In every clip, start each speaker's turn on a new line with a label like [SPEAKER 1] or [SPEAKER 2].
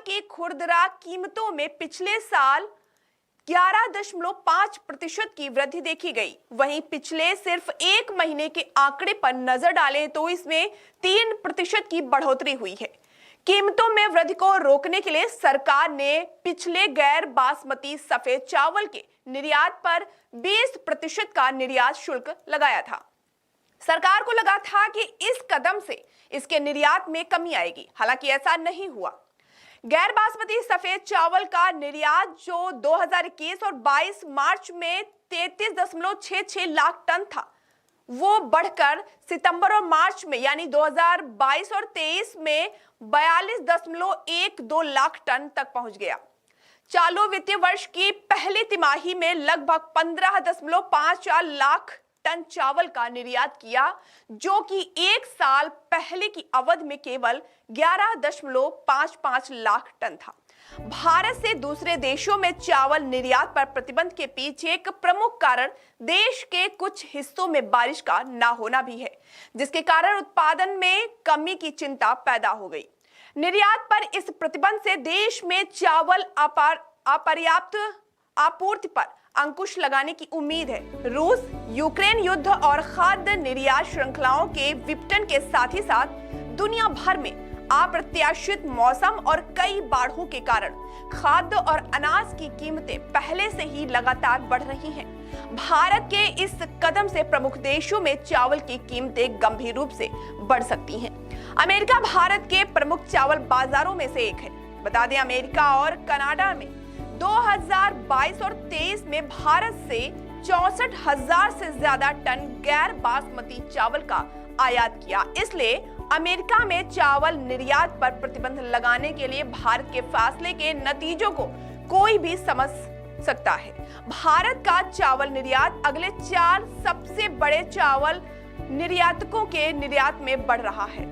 [SPEAKER 1] की खुरदरा कीमतों में पिछले साल 11.5% की वृद्धि देखी गई। वहीं पिछले सिर्फ एक महीने के आंकड़े पर नजर डालें तो इसमें 3% की बढ़ोतरी हुई है। कीमतों में वृद्धि को रोकने के लिए सरकार ने पिछले गैर बासमती सफेद चावल के निर्यात पर 20% का निर्यात शुल्क लगाया था। सरकार को लगा था कि इस कदम से इसके निर्यात में कमी आएगी, हालांकि ऐसा नहीं हुआ। गैर बासमती सफेद चावल का निर्यात जो 2021 और 22 मार्च में 33.66 लाख टन था, वो बढ़कर सितंबर और मार्च में यानी 2022 और 23 में 42.12 लाख टन तक पहुंच गया। चालू वित्तीय वर्ष की पहली तिमाही में लगभग 15.54 लाख टन चावल का निर्यात किया, जो कि एक साल पहले की अवधि में केवल 11.55 लाख टन था। भारत से दूसरे देशों में चावल निर्यात पर प्रतिबंध के पीछे एक प्रमुख कारण देश के कुछ हिस्सों में बारिश का ना होना भी है, जिसके कारण उत्पादन में कमी की चिंता पैदा हो गई। निर्यात पर इस प्रतिबंध से देश में चावल अपर्याप्त आपूर्ति पर अंकुश लगाने की उम्मीद है। रूस यूक्रेन युद्ध और खाद्य निर्यात श्रृंखलाओं के विपटन के साथ ही साथ दुनिया भर में अप्रत्याशित मौसम और कई बाढ़ों के कारण खाद्य और अनाज की कीमतें पहले से ही लगातार बढ़ रही हैं। भारत के इस कदम से प्रमुख देशों में चावल की कीमतें गंभीर रूप से बढ़ सकती हैं। अमेरिका भारत के प्रमुख चावल बाजारों में से एक है। बता दें, अमेरिका और कनाडा में 2022 और 23 में भारत से 64,000 से ज्यादा टन गैर बासमती चावल का आयात किया। इसलिए अमेरिका में चावल निर्यात पर प्रतिबंध लगाने के लिए भारत के फैसले के नतीजों को कोई भी समझ सकता है। भारत का चावल निर्यात अगले 4 सबसे बड़े चावल निर्यातकों के निर्यात में बढ़ रहा है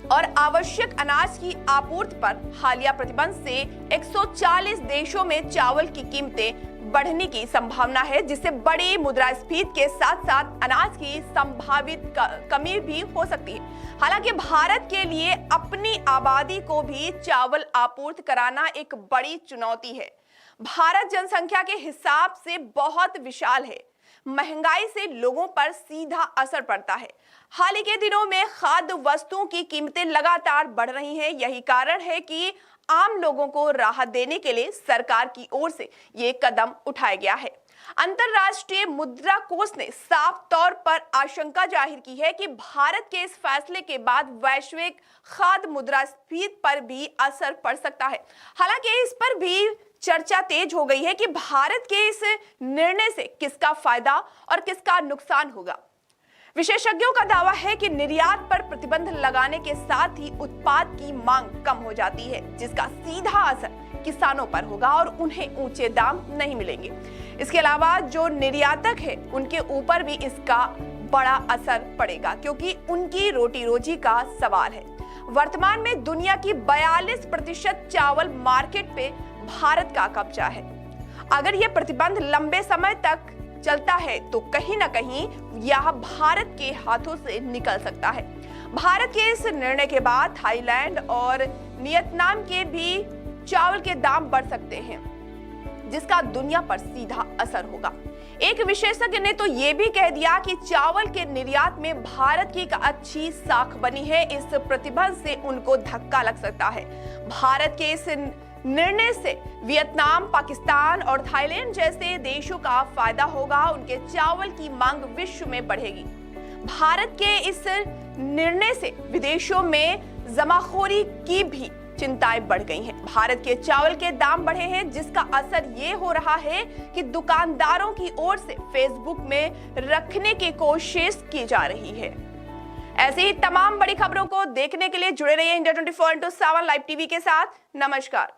[SPEAKER 1] और आवश्यक अनाज की आपूर्ति पर हालिया प्रतिबंध से 140 देशों में चावल की कीमतें बढ़ने की संभावना है, जिससे बड़ी मुद्रास्फीति के साथ साथ अनाज की संभावित कमी भी हो सकती है। हालांकि भारत के लिए अपनी आबादी को भी चावल आपूर्ति कराना एक बड़ी चुनौती है। भारत जनसंख्या के हिसाब से बहुत विशाल है। महंगाई से लोगों पर सीधा असर पड़ता है। हाल ही के दिनों में खाद्य वस्तुओं की कीमतें लगातार बढ़ रही हैं। यही कारण है कि आम लोगों को राहत देने के लिए सरकार की ओर से ये कदम उठाया गया है। अंतर्राष्ट्रीय मुद्रा कोष ने साफ तौर पर आशंका जाहिर की है कि भारत के इस फैसले के बाद वैश्विक खाद्य मुद्रास्फीति पर भी असर पड़ सकता है। हालांकि इस पर भी चर्चा तेज हो गई है कि भारत के इस निर्णय से किसका फायदा और किसका नुकसान होगा। विशेषज्ञों का दावा है कि निर्यात पर प्रतिबंध लगाने के साथ ही उत्पाद की मांग कम हो जाती है, जिसका सीधा असर किसानों पर होगा और उन्हें ऊंचे दाम नहीं मिलेंगे। इसके अलावा जो निर्यातक है उनके ऊपर भी इसका बड़ा असर पड़ेगा, क्योंकि उनकी रोटी रोजी का सवाल है। वर्तमान में दुनिया की 42% चावल मार्केट पे भारत का कब्जा है। अगर यह प्रतिबंध लंबे समय तक चलता है तो कहीं ना कहीं यह भारत के हाथों से निकल सकता है। भारत के इस निर्णय के बाद थाईलैंड और वियतनाम के भी चावल के दाम बढ़ सकते हैं, जिसका दुनिया पर सीधा असर होगा। एक विशेषज्ञ ने तो ये भी कह दिया कि चावल के निर्यात में भारत की एक अच्छी साख बनी है। इस प्रतिबंध से उनको धक्का लग सकता है। भारत के इस निर्णय से वियतनाम, पाकिस्तान और थाईलैंड जैसे देशों का फायदा होगा। उनके चावल की मांग विश्व में बढ़ेगी। भारत के इस निर्णय से विदेशों में जमाखोरी की भी चिंताएं बढ़ गई हैं। भारत के चावल के दाम बढ़े हैं, जिसका असर ये हो रहा है कि दुकानदारों की ओर से फेसबुक में रखने की कोशिश की जा रही है। ऐसे ही तमाम बड़ी खबरों को देखने के लिए जुड़े रहिए इंडिया 24/7 लाइव टीवी के साथ। नमस्कार।